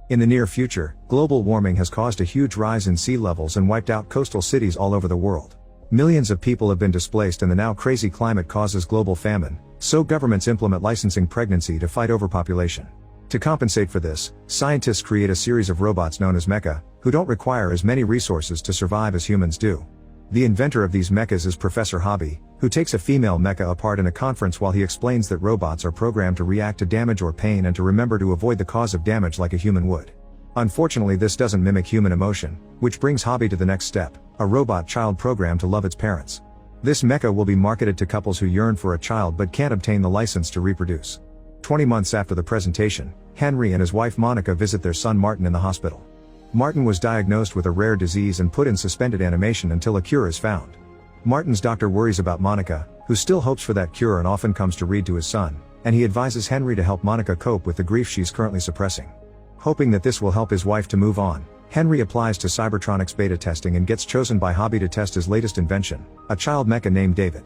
In the near future, global warming has caused a huge rise in sea levels and wiped out coastal cities all over the world. Millions of people have been displaced and the now crazy climate causes global famine, so governments implement licensing pregnancy to fight overpopulation. To compensate for this, scientists create a series of robots known as mecha, who don't require as many resources to survive as humans do. The inventor of these mechas is Professor Hobby, who takes a female mecha apart in a conference while he explains that robots are programmed to react to damage or pain and to remember to avoid the cause of damage like a human would. Unfortunately, this doesn't mimic human emotion, which brings Hobby to the next step, a robot child programmed to love its parents. This mecha will be marketed to couples who yearn for a child but can't obtain the license to reproduce. 20 months after the presentation, Henry and his wife Monica visit their son Martin in the hospital. Martin was diagnosed with a rare disease and put in suspended animation until a cure is found. Martin's doctor worries about Monica, who still hopes for that cure and often comes to read to his son, and he advises Henry to help Monica cope with the grief she's currently suppressing. Hoping that this will help his wife to move on, Henry applies to Cybertronics beta testing and gets chosen by Hobby to test his latest invention, a child mecha named David.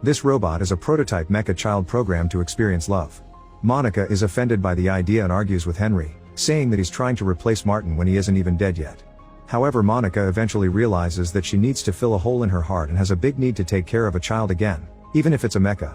This robot is a prototype mecha child programmed to experience love. Monica is offended by the idea and argues with Henry, saying that he's trying to replace Martin when he isn't even dead yet. However, Monica eventually realizes that she needs to fill a hole in her heart and has a big need to take care of a child again, even if it's a mecha.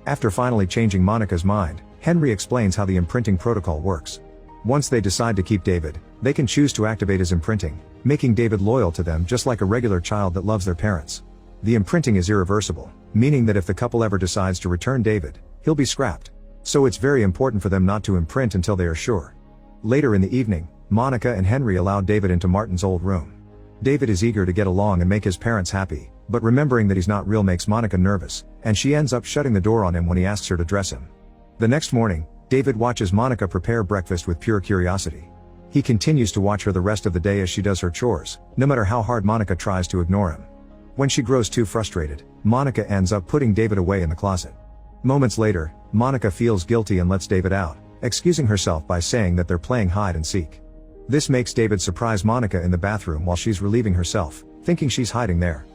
After finally changing Monica's mind, Henry explains how the imprinting protocol works. Once they decide to keep David, they can choose to activate his imprinting, making David loyal to them just like a regular child that loves their parents. The imprinting is irreversible, meaning that if the couple ever decides to return David, he'll be scrapped. So it's very important for them not to imprint until they are sure. Later in the evening, Monica and Henry allow David into Martin's old room. David is eager to get along and make his parents happy, but remembering that he's not real makes Monica nervous, and she ends up shutting the door on him when he asks her to dress him. The next morning, David watches Monica prepare breakfast with pure curiosity. He continues to watch her the rest of the day as she does her chores, no matter how hard Monica tries to ignore him. When she grows too frustrated, Monica ends up putting David away in the closet. Moments later, Monica feels guilty and lets David out, excusing herself by saying that they're playing hide and seek. This makes David surprise Monica in the bathroom while she's relieving herself, thinking she's hiding there.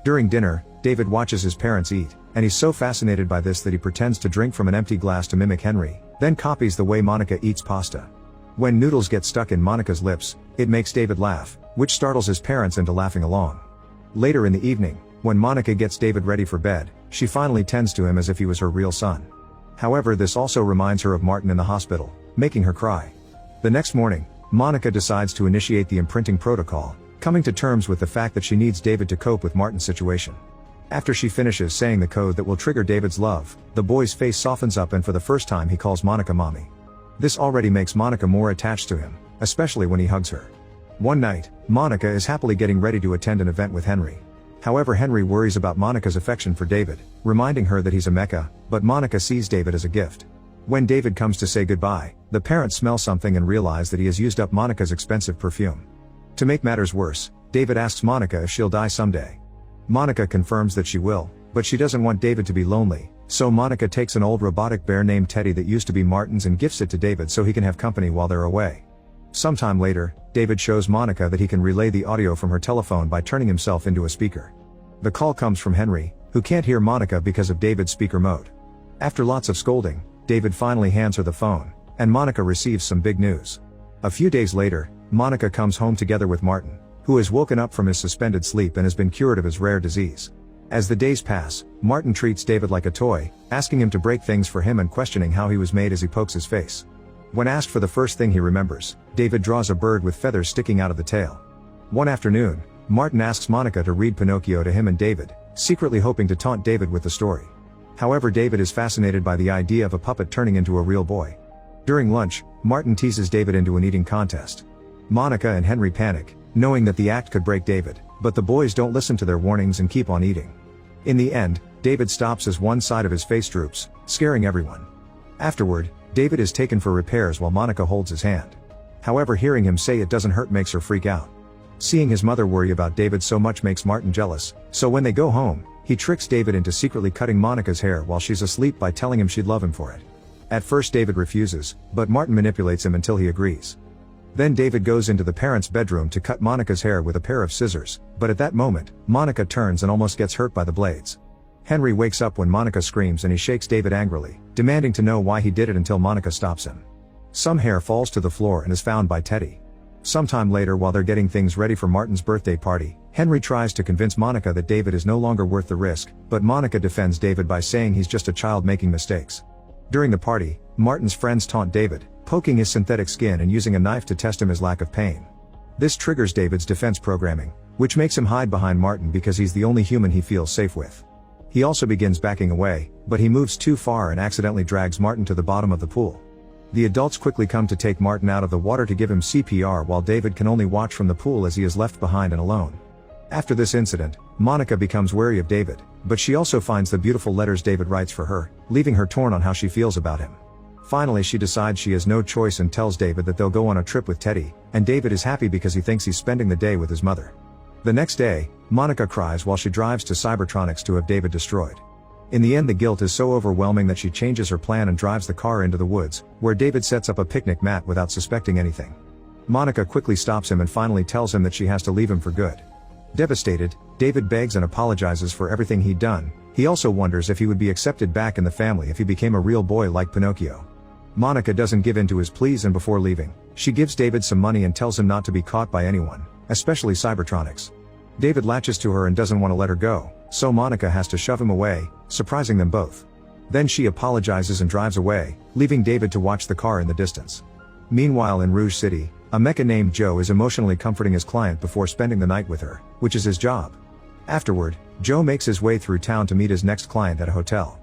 During dinner, David watches his parents eat, and he's so fascinated by this that he pretends to drink from an empty glass to mimic Henry, then copies the way Monica eats pasta. When noodles get stuck in Monica's lips, it makes David laugh, which startles his parents into laughing along. Later in the evening, when Monica gets David ready for bed, she finally tends to him as if he was her real son. However, this also reminds her of Martin in the hospital, making her cry. The next morning, Monica decides to initiate the imprinting protocol, coming to terms with the fact that she needs David to cope with Martin's situation. After she finishes saying the code that will trigger David's love, the boy's face softens up and for the first time he calls Monica mommy. This already makes Monica more attached to him, especially when he hugs her. One night, Monica is happily getting ready to attend an event with Henry. However, Henry worries about Monica's affection for David, reminding her that he's a mecha, but Monica sees David as a gift. When David comes to say goodbye, the parents smell something and realize that he has used up Monica's expensive perfume. To make matters worse, David asks Monica if she'll die someday. Monica confirms that she will, but she doesn't want David to be lonely, so Monica takes an old robotic bear named Teddy that used to be Martin's and gifts it to David so he can have company while they're away. Sometime later, David shows Monica that he can relay the audio from her telephone by turning himself into a speaker. The call comes from Henry, who can't hear Monica because of David's speaker mode. After lots of scolding, David finally hands her the phone, and Monica receives some big news. A few days later, Monica comes home together with Martin, who has woken up from his suspended sleep and has been cured of his rare disease. As the days pass, Martin treats David like a toy, asking him to break things for him and questioning how he was made as he pokes his face. When asked for the first thing he remembers, David draws a bird with feathers sticking out of the tail. One afternoon, Martin asks Monica to read Pinocchio to him and David, secretly hoping to taunt David with the story. However, David is fascinated by the idea of a puppet turning into a real boy. During lunch, Martin teases David into an eating contest. Monica and Henry panic, knowing that the act could break David, but the boys don't listen to their warnings and keep on eating. In the end, David stops as one side of his face droops, scaring everyone. Afterward, David is taken for repairs while Monica holds his hand. However, hearing him say it doesn't hurt makes her freak out. Seeing his mother worry about David so much makes Martin jealous, so when they go home, he tricks David into secretly cutting Monica's hair while she's asleep by telling him she'd love him for it. At first David refuses, but Martin manipulates him until he agrees. Then David goes into the parents' bedroom to cut Monica's hair with a pair of scissors, but at that moment, Monica turns and almost gets hurt by the blades. Henry wakes up when Monica screams and he shakes David angrily, demanding to know why he did it until Monica stops him. Some hair falls to the floor and is found by Teddy. Sometime later, while they're getting things ready for Martin's birthday party, Henry tries to convince Monica that David is no longer worth the risk, but Monica defends David by saying he's just a child making mistakes. During the party, Martin's friends taunt David, poking his synthetic skin and using a knife to test his lack of pain. This triggers David's defense programming, which makes him hide behind Martin because he's the only human he feels safe with. He also begins backing away, but he moves too far and accidentally drags Martin to the bottom of the pool. The adults quickly come to take Martin out of the water to give him CPR while David can only watch from the pool as he is left behind and alone. After this incident, Monica becomes wary of David, but she also finds the beautiful letters David writes for her, leaving her torn on how she feels about him. Finally, she decides she has no choice and tells David that they'll go on a trip with Teddy, and David is happy because he thinks he's spending the day with his mother. The next day, Monica cries while she drives to Cybertronics to have David destroyed. In the end, the guilt is so overwhelming that she changes her plan and drives the car into the woods, where David sets up a picnic mat without suspecting anything. Monica quickly stops him and finally tells him that she has to leave him for good. Devastated, David begs and apologizes for everything he'd done. He also wonders if he would be accepted back in the family if he became a real boy like Pinocchio. Monica doesn't give in to his pleas, and before leaving, she gives David some money and tells him not to be caught by anyone, especially Cybertronics. David latches to her and doesn't want to let her go, so Monica has to shove him away, surprising them both. Then she apologizes and drives away, leaving David to watch the car in the distance. Meanwhile, in Rouge City, a mecha named Joe is emotionally comforting his client before spending the night with her, which is his job. Afterward, Joe makes his way through town to meet his next client at a hotel.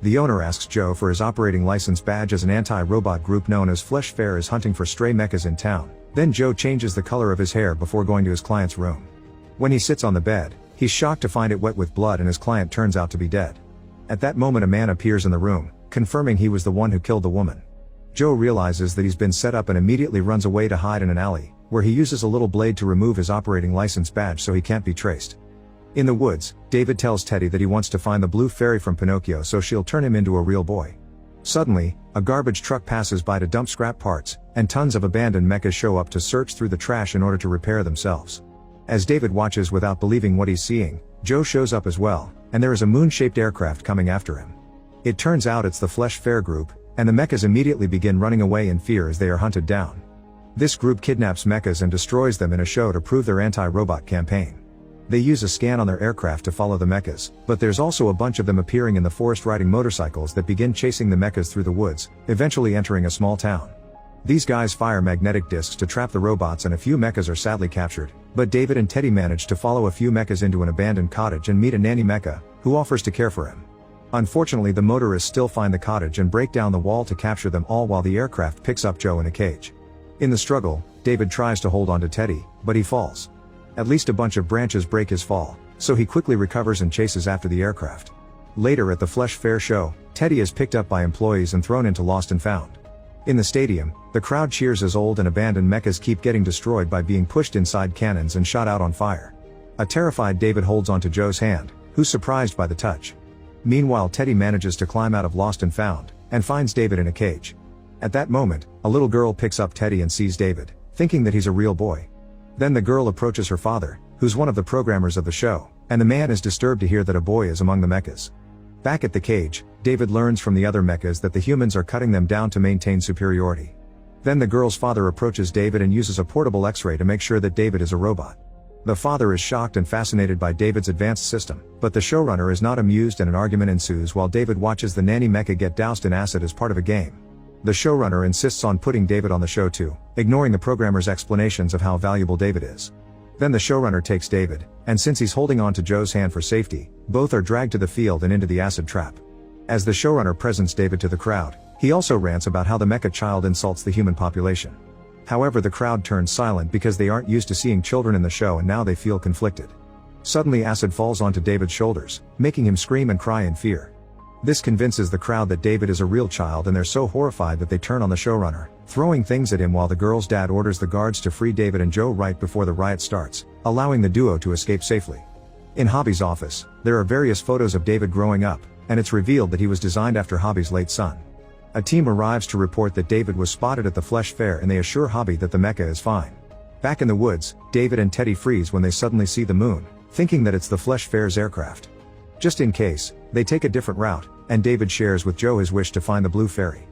The owner asks Joe for his operating license badge as an anti-robot group known as Flesh Fair is hunting for stray mechas in town. Then Joe changes the color of his hair before going to his client's room. When he sits on the bed, he's shocked to find it wet with blood and his client turns out to be dead. At that moment, a man appears in the room, confirming he was the one who killed the woman. Joe realizes that he's been set up and immediately runs away to hide in an alley, where he uses a little blade to remove his operating license badge so he can't be traced. In the woods, David tells Teddy that he wants to find the blue fairy from Pinocchio so she'll turn him into a real boy. Suddenly, a garbage truck passes by to dump scrap parts, and tons of abandoned mechas show up to search through the trash in order to repair themselves. As David watches without believing what he's seeing, Joe shows up as well, and there is a moon-shaped aircraft coming after him. It turns out it's the Flesh Fair group, and the mechas immediately begin running away in fear as they are hunted down. This group kidnaps mechas and destroys them in a show to prove their anti-robot campaign. They use a scan on their aircraft to follow the mechas, but there's also a bunch of them appearing in the forest riding motorcycles that begin chasing the mechas through the woods, eventually entering a small town. These guys fire magnetic discs to trap the robots and a few mechas are sadly captured, but David and Teddy manage to follow a few mechas into an abandoned cottage and meet a nanny mecha, who offers to care for him. Unfortunately, the motorists still find the cottage and break down the wall to capture them all while the aircraft picks up Joe in a cage. In the struggle, David tries to hold on to Teddy, but he falls. At least a bunch of branches break his fall, so he quickly recovers and chases after the aircraft. Later at the Flesh Fair show, Teddy is picked up by employees and thrown into Lost and Found. In the stadium, the crowd cheers as old and abandoned mechas keep getting destroyed by being pushed inside cannons and shot out on fire. A terrified David holds onto Joe's hand, who's surprised by the touch. Meanwhile, Teddy manages to climb out of Lost and Found, and finds David in a cage. At that moment, a little girl picks up Teddy and sees David, thinking that he's a real boy. Then the girl approaches her father, who's one of the programmers of the show, and the man is disturbed to hear that a boy is among the mechas. Back at the cage, David learns from the other mechas that the humans are cutting them down to maintain superiority. Then the girl's father approaches David and uses a portable X-ray to make sure that David is a robot. The father is shocked and fascinated by David's advanced system, but the showrunner is not amused and an argument ensues while David watches the nanny mecha get doused in acid as part of a game. The showrunner insists on putting David on the show too, ignoring the programmer's explanations of how valuable David is. Then the showrunner takes David, and since he's holding on to Joe's hand for safety, both are dragged to the field and into the acid trap. As the showrunner presents David to the crowd, he also rants about how the mecha child insults the human population. However, the crowd turns silent because they aren't used to seeing children in the show and now they feel conflicted. Suddenly acid falls onto David's shoulders, making him scream and cry in fear. This convinces the crowd that David is a real child and they're so horrified that they turn on the showrunner, throwing things at him while the girl's dad orders the guards to free David and Joe right before the riot starts, allowing the duo to escape safely. In Hobby's office, there are various photos of David growing up, and it's revealed that he was designed after Hobby's late son. A team arrives to report that David was spotted at the Flesh Fair and they assure Hobby that the mecha is fine. Back in the woods, David and Teddy freeze when they suddenly see the moon, thinking that it's the Flesh Fair's aircraft. Just in case, they take a different route, and David shares with Joe his wish to find the blue fairy.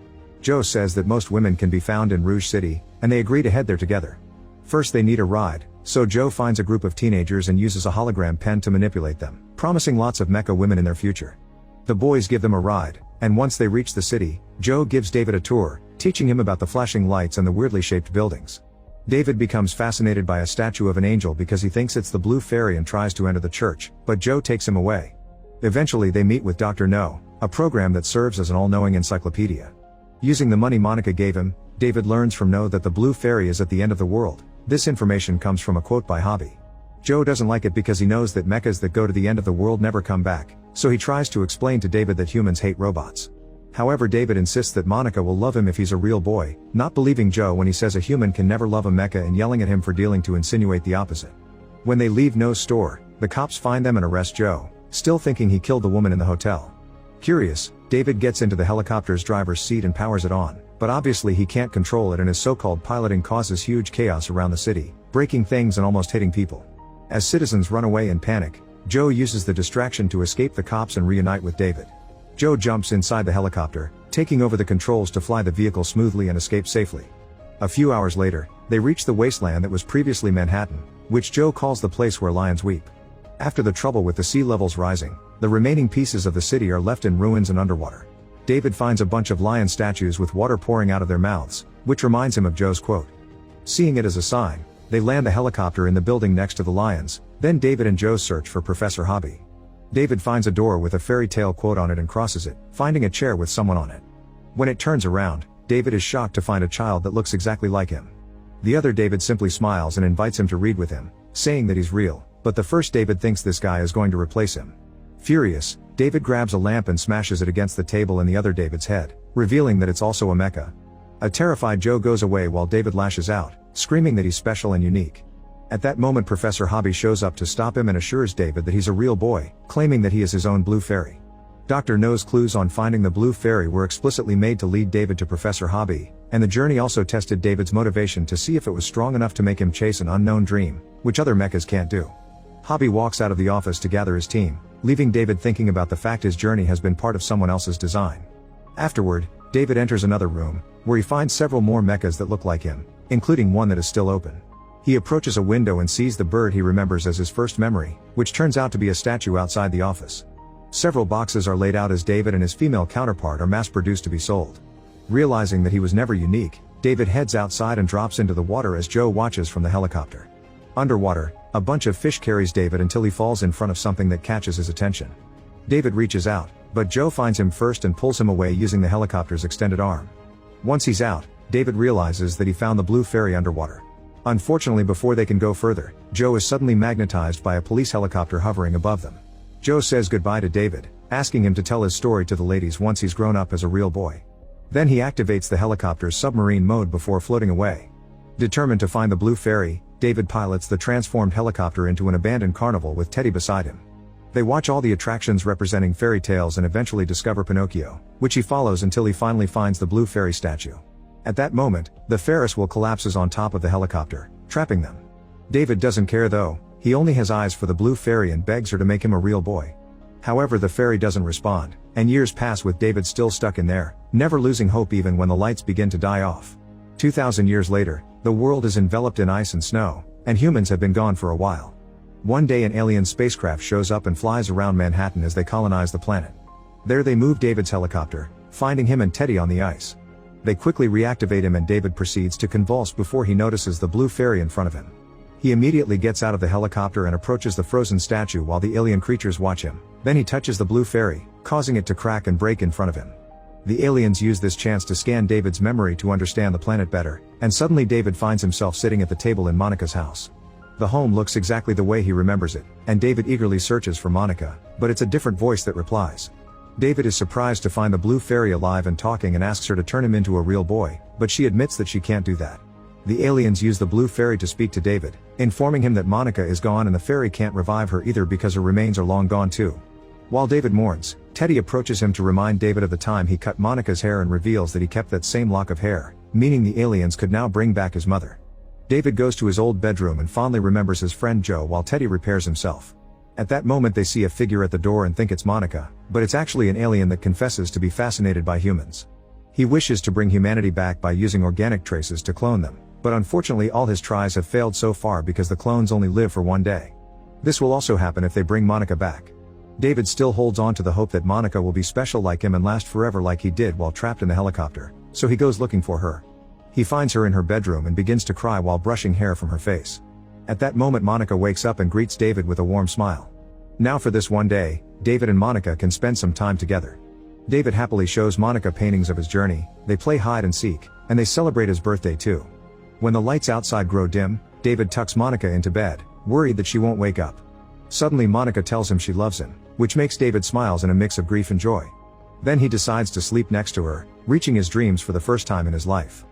Joe says that most women can be found in Rouge City, and they agree to head there together. First they need a ride, so Joe finds a group of teenagers and uses a hologram pen to manipulate them, promising lots of mecha women in their future. The boys give them a ride, and once they reach the city, Joe gives David a tour, teaching him about the flashing lights and the weirdly shaped buildings. David becomes fascinated by a statue of an angel because he thinks it's the Blue Fairy and tries to enter the church, but Joe takes him away. Eventually they meet with Dr. No, a program that serves as an all-knowing encyclopedia. Using the money Monica gave him, David learns from No that the Blue Fairy is at the end of the world. This information comes from a quote by Hobby. Joe doesn't like it because he knows that mechas that go to the end of the world never come back, so he tries to explain to David that humans hate robots. However, David insists that Monica will love him if he's a real boy, not believing Joe when he says a human can never love a mecha and yelling at him for dealing to insinuate the opposite. When they leave No's store, the cops find them and arrest Joe, still thinking he killed the woman in the hotel. Curious, David gets into the helicopter's driver's seat and powers it on, but obviously he can't control it and his so-called piloting causes huge chaos around the city, breaking things and almost hitting people. As citizens run away in panic, Joe uses the distraction to escape the cops and reunite with David. Joe jumps inside the helicopter, taking over the controls to fly the vehicle smoothly and escape safely. A few hours later, they reach the wasteland that was previously Manhattan, which Joe calls the place where lions weep. After the trouble with the sea levels rising, the remaining pieces of the city are left in ruins and underwater. David finds a bunch of lion statues with water pouring out of their mouths, which reminds him of Joe's quote. Seeing it as a sign, they land the helicopter in the building next to the lions, then David and Joe search for Professor Hobby. David finds a door with a fairy tale quote on it and crosses it, finding a chair with someone on it. When it turns around, David is shocked to find a child that looks exactly like him. The other David simply smiles and invites him to read with him, saying that he's real, but the first David thinks this guy is going to replace him. Furious, David grabs a lamp and smashes it against the table in the other David's head, revealing that it's also a mecha. A terrified Joe goes away while David lashes out, screaming that he's special and unique. At that moment Professor Hobby shows up to stop him and assures David that he's a real boy, claiming that he is his own Blue Fairy. Dr. No's clues on finding the Blue Fairy were explicitly made to lead David to Professor Hobby, and the journey also tested David's motivation to see if it was strong enough to make him chase an unknown dream, which other mechas can't do. Hobby walks out of the office to gather his team, leaving David thinking about the fact his journey has been part of someone else's design. Afterward, David enters another room, where he finds several more mechas that look like him, including one that is still open. He approaches a window and sees the bird he remembers as his first memory, which turns out to be a statue outside the office. Several boxes are laid out as David and his female counterpart are mass-produced to be sold. Realizing that he was never unique, David heads outside and drops into the water as Joe watches from the helicopter. Underwater, a bunch of fish carries David until he falls in front of something that catches his attention. David reaches out, but Joe finds him first and pulls him away using the helicopter's extended arm. Once he's out, David realizes that he found the Blue Fairy underwater. Unfortunately, before they can go further, Joe is suddenly magnetized by a police helicopter hovering above them. Joe says goodbye to David, asking him to tell his story to the ladies once he's grown up as a real boy. Then he activates the helicopter's submarine mode before floating away. Determined to find the Blue Fairy, David pilots the transformed helicopter into an abandoned carnival with Teddy beside him. They watch all the attractions representing fairy tales and eventually discover Pinocchio, which he follows until he finally finds the Blue Fairy statue. At that moment, the Ferris wheel collapses on top of the helicopter, trapping them. David doesn't care though, he only has eyes for the Blue Fairy and begs her to make him a real boy. However, the fairy doesn't respond, and years pass with David still stuck in there, never losing hope even when the lights begin to die off. 2,000 years later, the world is enveloped in ice and snow, and humans have been gone for a while. One day an alien spacecraft shows up and flies around Manhattan as they colonize the planet. There they move David's helicopter, finding him and Teddy on the ice. They quickly reactivate him and David proceeds to convulse before he notices the Blue Fairy in front of him. He immediately gets out of the helicopter and approaches the frozen statue while the alien creatures watch him. Then he touches the Blue Fairy, causing it to crack and break in front of him. The aliens use this chance to scan David's memory to understand the planet better, and suddenly David finds himself sitting at the table in Monica's house. The home looks exactly the way he remembers it, and David eagerly searches for Monica, but it's a different voice that replies. David is surprised to find the Blue Fairy alive and talking and asks her to turn him into a real boy, but she admits that she can't do that. The aliens use the Blue Fairy to speak to David, informing him that Monica is gone and the fairy can't revive her either because her remains are long gone too. While David mourns, Teddy approaches him to remind David of the time he cut Monica's hair and reveals that he kept that same lock of hair, meaning the aliens could now bring back his mother. David goes to his old bedroom and fondly remembers his friend Joe while Teddy repairs himself. At that moment they see a figure at the door and think it's Monica, but it's actually an alien that confesses to be fascinated by humans. He wishes to bring humanity back by using organic traces to clone them, but unfortunately all his tries have failed so far because the clones only live for one day. This will also happen if they bring Monica back. David still holds on to the hope that Monica will be special like him and last forever like he did while trapped in the helicopter, so he goes looking for her. He finds her in her bedroom and begins to cry while brushing hair from her face. At that moment Monica wakes up and greets David with a warm smile. Now for this one day, David and Monica can spend some time together. David happily shows Monica paintings of his journey, they play hide and seek, and they celebrate his birthday too. When the lights outside grow dim, David tucks Monica into bed, worried that she won't wake up. Suddenly Monica tells him she loves him, which makes David smiles in a mix of grief and joy. Then he decides to sleep next to her, reaching his dreams for the first time in his life.